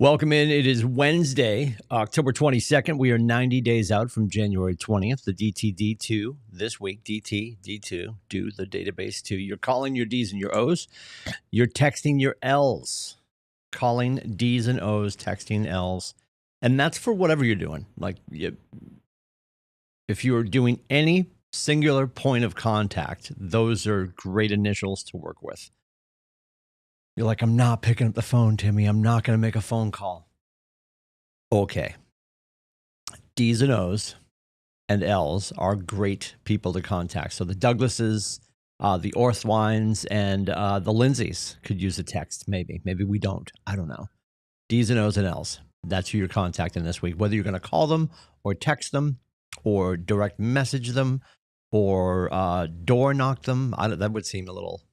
Welcome in. It is Wednesday, October 22nd. We are 90 days out from January 20th. The DTD2 this week, DTD2, do the database 2. You're calling your D's and your O's. You're texting your L's. Calling D's and O's, texting L's. And that's for whatever you're doing. Like, if you're doing any singular point of contact, those are great initials to work with. You're like, I'm not picking up the phone, Timmy. I'm not going to make a phone call. Okay. D's and O's and L's are great people to contact. So the Douglases, the Orthwines, and the Lindsays could use a text, maybe. Maybe we don't. I don't know. D's and O's and L's. That's who you're contacting this week. Whether you're going to call them or text them or direct message them or door knock them. That would seem a little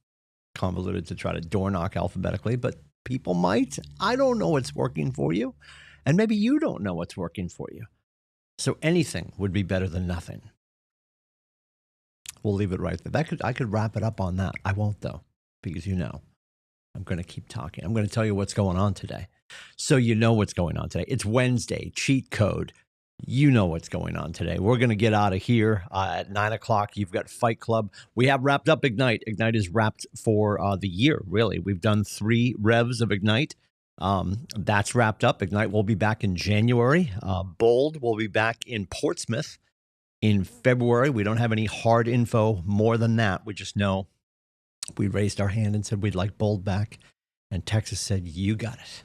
convoluted to try to door knock alphabetically, but people might. I don't know what's working for you, and maybe you don't know what's working for you. So anything would be better than nothing. We'll leave it right there. I could wrap it up on that. I won't, though, because I'm going to keep talking. I'm going to tell you what's going on today. So you know what's going on today. It's Wednesday, cheat code. You know what's going on today. We're going to get out of here at 9 o'clock. You've got Fight Club. We have wrapped up Ignite. Ignite is wrapped for the year, really. We've done 3 revs of Ignite. That's wrapped up. Ignite will be back in January. Bold will be back in Portsmouth in February. We don't have any hard info more than that. We just know we raised our hand and said we'd like Bold back. And Texas said, you got it.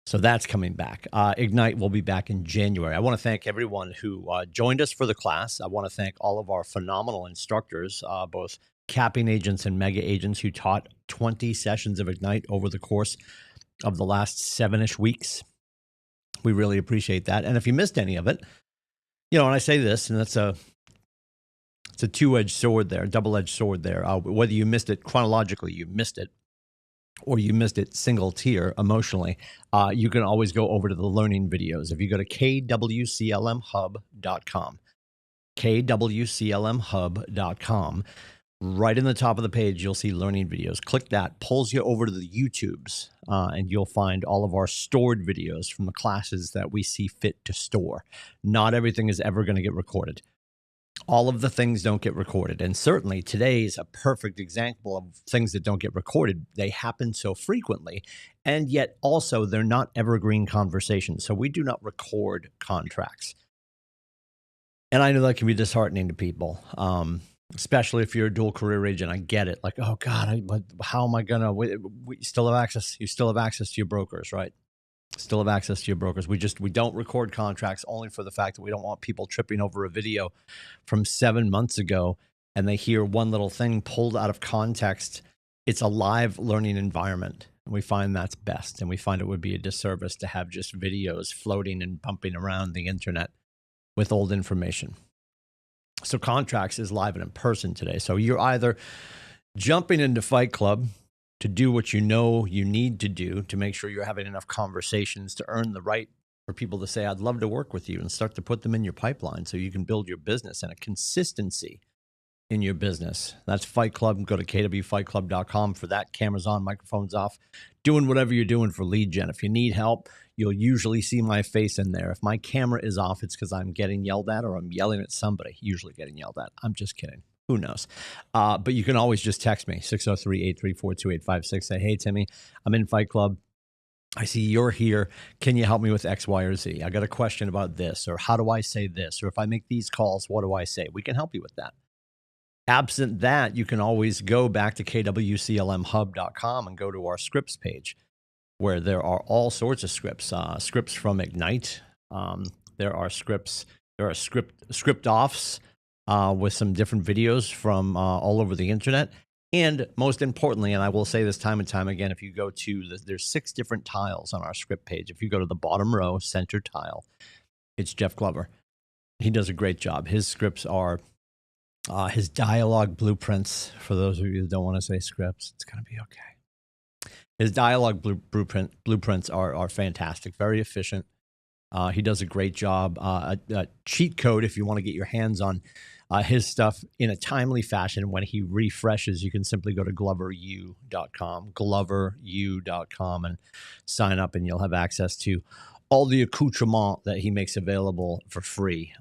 So that's coming back. Ignite will be back in January. I want to thank everyone who joined us for the class. I want to thank all of our phenomenal instructors, both capping agents and mega agents who taught 20 sessions of Ignite over the course of the last 7-ish weeks. We really appreciate that. And if you missed any of it, and I say this, and it's a two-edged sword there, double-edged sword there. Whether you missed it chronologically, you missed it, or you missed it single tier emotionally, you can always go over to the learning videos. If you go to KWCLMHub.com, KWCLMHub.com, right in the top of the page, you'll see learning videos. Click that, pulls you over to the YouTubes, and you'll find all of our stored videos from the classes that we see fit to store. Not everything is ever going to get recorded. All of the things don't get recorded. And certainly today is a perfect example of things that don't get recorded. They happen so frequently, and yet also they're not evergreen conversations. So we do not record contracts. And I know that can be disheartening to people, especially if you're a dual career agent. I get it. Like, oh God, how am I going to, we still have access. You still have access to your brokers, right? Still have access to your brokers. We don't record contracts only for the fact that we don't want people tripping over a video from 7 months ago and they hear one little thing pulled out of context. It's a live learning environment. And we find that's best. And we find it would be a disservice to have just videos floating and bumping around the internet with old information. So contracts is live and in person today. So you're either jumping into Fight Club to do what you know you need to do to make sure you're having enough conversations to earn the right for people to say, I'd love to work with you, and start to put them in your pipeline so you can build your business and a consistency in your business. That's Fight Club. Go to KWFightClub.com for that. Cameras on, microphones off, doing whatever you're doing for lead gen. If you need help, you'll usually see my face in there. If my camera is off, it's because I'm getting yelled at or I'm yelling at somebody, usually getting yelled at. I'm just kidding. Who knows? But you can always just text me, 603-834-2856. Say, hey, Timmy, I'm in Fight Club. I see you're here. Can you help me with X, Y, or Z? I got a question about this, or how do I say this? Or if I make these calls, what do I say? We can help you with that. Absent that, you can always go back to KWCLMHub.com and go to our scripts page, where there are all sorts of scripts. Scripts from Ignite. There are script offs. With some different videos from all over the internet. And most importantly, and I will say this time and time again, if you go to, there's 6 different tiles on our script page. If you go to the bottom row, center tile, it's Jeff Glover. He does a great job. His scripts are his dialogue blueprints. For those of you that don't want to say scripts, it's going to be okay. His dialogue blueprints are fantastic, very efficient. He does a great job. A cheat code, if you want to get your hands on his stuff in a timely fashion. When he refreshes, you can simply go to gloveru.com, and sign up, and you'll have access to all the accoutrement that he makes available for free.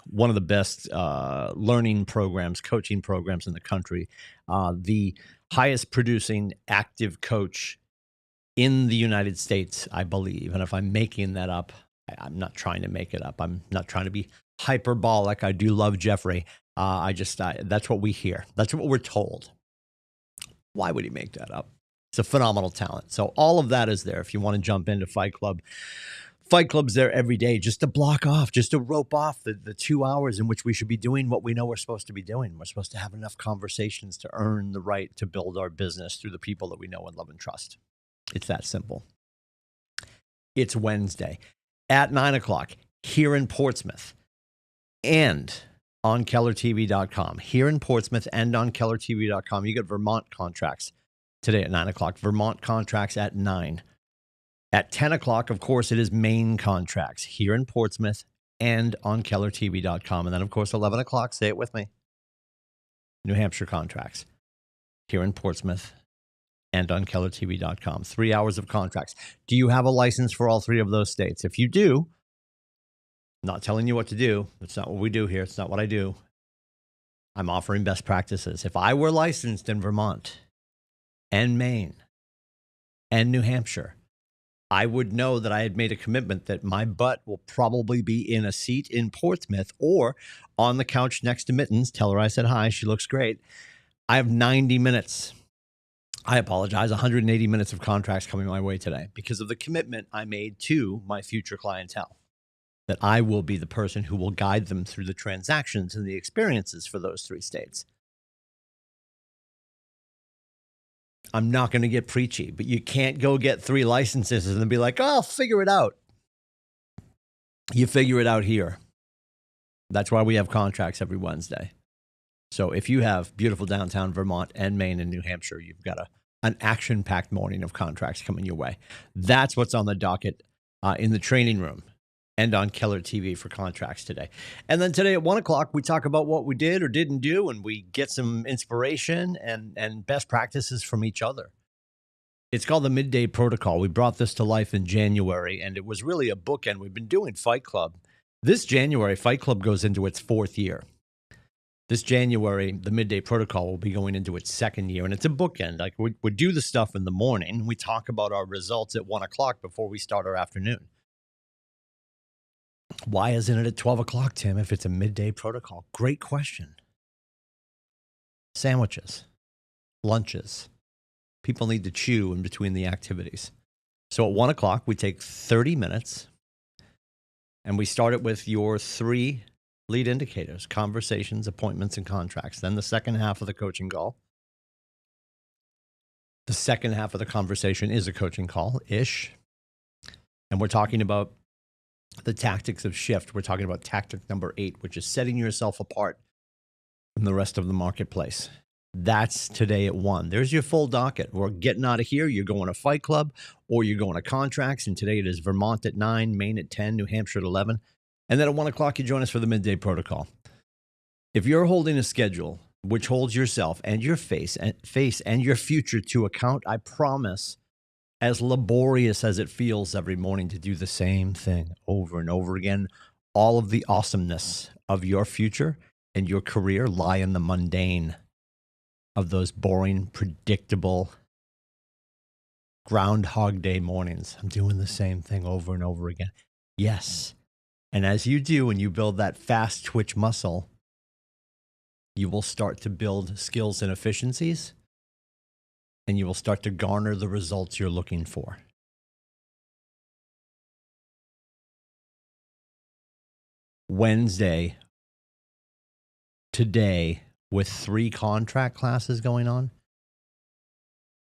One of the best learning programs, coaching programs in the country, the highest producing active coach in the United States, I believe. And if I'm making that up, I'm not trying to make it up. I'm not trying to be hyperbolic. I do love Jeffrey. That's what we hear. That's what we're told. Why would he make that up? It's a phenomenal talent. So all of that is there. If you want to jump into Fight Club, Fight Club's there every day just to block off, just to rope off the 2 hours in which we should be doing what we know we're supposed to be doing. We're supposed to have enough conversations to earn the right to build our business through the people that we know and love and trust. It's that simple. It's Wednesday at 9 o'clock here in Portsmouth and on KellerTV.com. Here in Portsmouth and on KellerTV.com. You get Vermont contracts today at 9 o'clock. Vermont contracts at 9. At 10 o'clock, of course, it is Maine contracts here in Portsmouth and on KellerTV.com. And then, of course, 11 o'clock, say it with me, New Hampshire contracts here in Portsmouth and on KellerTV.com. 3 hours of contracts. Do you have a license for all three of those states? If you do, I'm not telling you what to do. That's not what we do here. It's not what I do. I'm offering best practices. If I were licensed in Vermont and Maine and New Hampshire, I would know that I had made a commitment that my butt will probably be in a seat in Portsmouth or on the couch next to Mittens. Tell her I said hi. She looks great. I have 90 minutes. I apologize, 180 minutes of contracts coming my way today because of the commitment I made to my future clientele, that I will be the person who will guide them through the transactions and the experiences for those three states. I'm not going to get preachy, but you can't go get 3 licenses and then be like, oh, I'll figure it out. You figure it out here. That's why we have contracts every Wednesday. So if you have beautiful downtown Vermont and Maine and New Hampshire, you've got an action-packed morning of contracts coming your way. That's what's on the docket in the training room and on Keller TV for contracts today. And then today at 1 o'clock, we talk about what we did or didn't do, and we get some inspiration and best practices from each other. It's called the Midday Protocol. We brought this to life in January, and it was really a bookend. We've been doing Fight Club. This January, Fight Club goes into its 4th year. This January, the Midday Protocol will be going into its 2nd year, and it's a bookend. Like we do the stuff in the morning. We talk about our results at 1 o'clock before we start our afternoon. Why isn't it at 12 o'clock, Tim, if it's a midday protocol? Great question. Sandwiches, lunches. People need to chew in between the activities. So at 1 o'clock, we take 30 minutes, and we start it with your 3 lead indicators: conversations, appointments, and contracts. Then the second half of the coaching call. The second half of the conversation is a coaching call-ish. And we're talking about the tactics of shift. We're talking about tactic number 8, which is setting yourself apart from the rest of the marketplace. That's today at 1. There's your full docket. We're getting out of here. You're going to Fight Club or you're going to contracts. And today it is Vermont at 9, Maine at 10, New Hampshire at 11. And then at 1 o'clock, you join us for the Midday Protocol. If you're holding a schedule which holds yourself and your face and your future to account, I promise, as laborious as it feels every morning to do the same thing over and over again, all of the awesomeness of your future and your career lie in the mundane of those boring, predictable Groundhog Day mornings. I'm doing the same thing over and over again. Yes. And as you do, and you build that fast twitch muscle, you will start to build skills and efficiencies, and you will start to garner the results you're looking for. Wednesday, today, with 3 contract classes going on,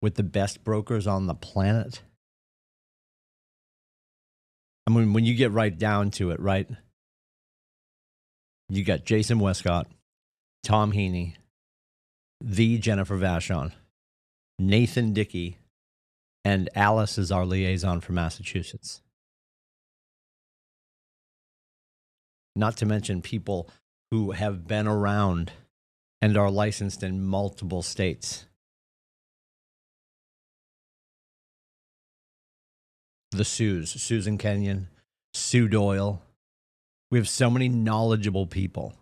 with the best brokers on the planet. I mean, when you get right down to it, right? You got Jason Westcott, Tom Heaney, the Jennifer Vachon, Nathan Dickey, and Alice is our liaison for Massachusetts. Not to mention people who have been around and are licensed in multiple states. The Sues, Susan Kenyon, Sue Doyle. We have so many knowledgeable people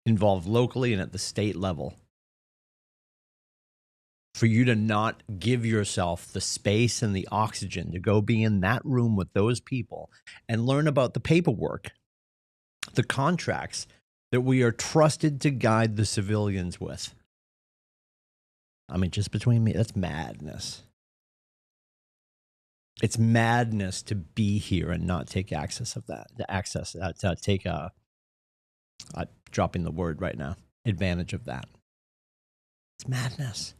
involved locally and at the state level. For you to not give yourself the space and the oxygen to go be in that room with those people and learn about the paperwork, the contracts that we are trusted to guide the civilians with. I mean, just between me, that's madness. It's madness to be here and not take access of that, to take dropping the word right now, advantage of that. It's madness.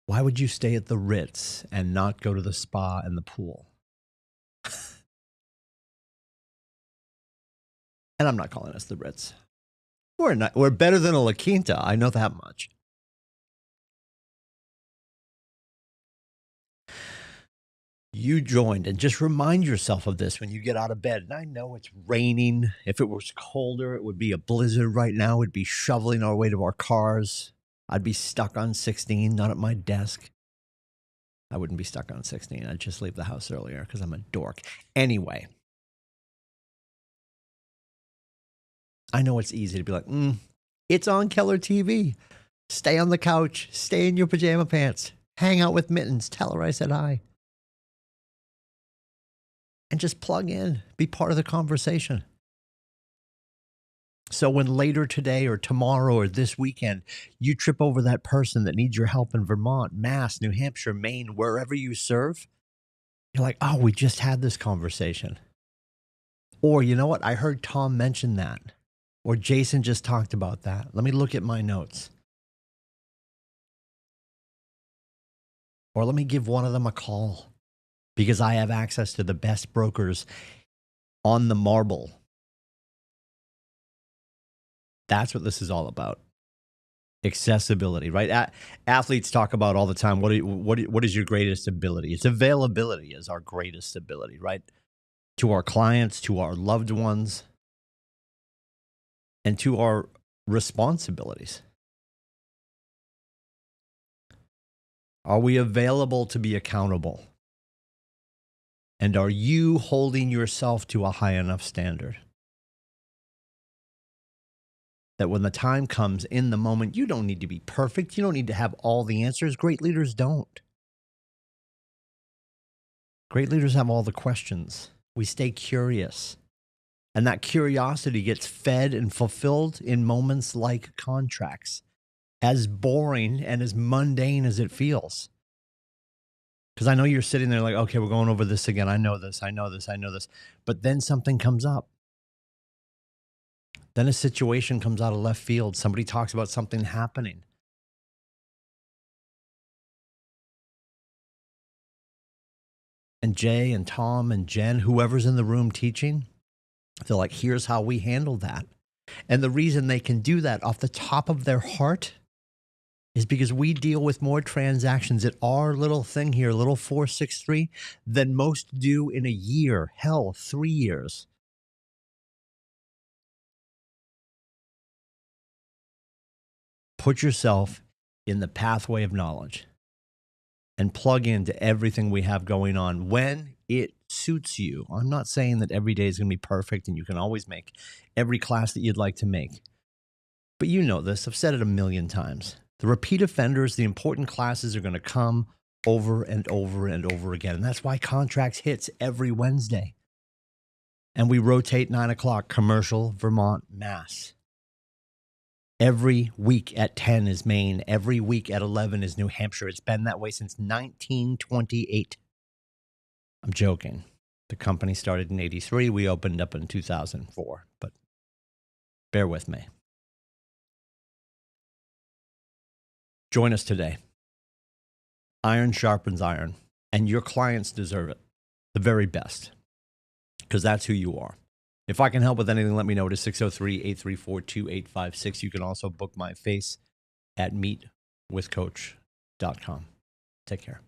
Why would you stay at the Ritz and not go to the spa and the pool? And I'm not calling us the Ritz. We're better than a La Quinta. I know that much. You joined, and just remind yourself of this when you get out of bed. And I know it's raining. If it was colder, it would be a blizzard right now. We'd be shoveling our way to our cars. I'd be stuck on 16, not at my desk. I wouldn't be stuck on 16. I'd just leave the house earlier because I'm a dork. Anyway, I know it's easy to be like, it's on Keller TV. Stay on the couch. Stay in your pajama pants. Hang out with Mittens. Tell her I said hi. And just plug in. Be part of the conversation. So when later today or tomorrow or this weekend, you trip over that person that needs your help in Vermont, Mass, New Hampshire, Maine, wherever you serve, you're like, oh, we just had this conversation. Or you know what? I heard Tom mention that. Or Jason just talked about that. Let me look at my notes. Or let me give one of them a call because I have access to the best brokers on the marble. That's what this is all about. Accessibility, right? Athletes talk about all the time, what is your greatest ability? It's availability is our greatest ability, right? To our clients, to our loved ones, and to our responsibilities. Are we available to be accountable? And are you holding yourself to a high enough standard? That when the time comes in the moment, you don't need to be perfect. You don't need to have all the answers. Great leaders don't. Great leaders have all the questions. We stay curious. And that curiosity gets fed and fulfilled in moments like contracts, as boring and as mundane as it feels. Because I know you're sitting there like, okay, we're going over this again. I know this. But then something comes up. Then a situation comes out of left field. Somebody talks about something happening. And Jay and Tom and Jen, whoever's in the room teaching, they're like, here's how we handle that. And the reason they can do that off the top of their heart is because we deal with more transactions at our little thing here, little 463, than most do in a year. Hell, 3 years. Put yourself in the pathway of knowledge and plug into everything we have going on when it suits you. I'm not saying that every day is going to be perfect and you can always make every class that you'd like to make. But you know this. I've said it a million times. The repeat offenders, the important classes are going to come over and over and over again. And that's why Contracts hits every Wednesday. And we rotate 9 o'clock, commercial, Vermont, Mass. Every week at 10 is Maine. Every week at 11 is New Hampshire. It's been that way since 1928. I'm joking. The company started in 83. We opened up in 2004. But bear with me. Join us today. Iron sharpens iron. And your clients deserve it. The very best. Because that's who you are. If I can help with anything, let me know. It is 603-834-2856. You can also book my face at meetwithcoach.com. Take care.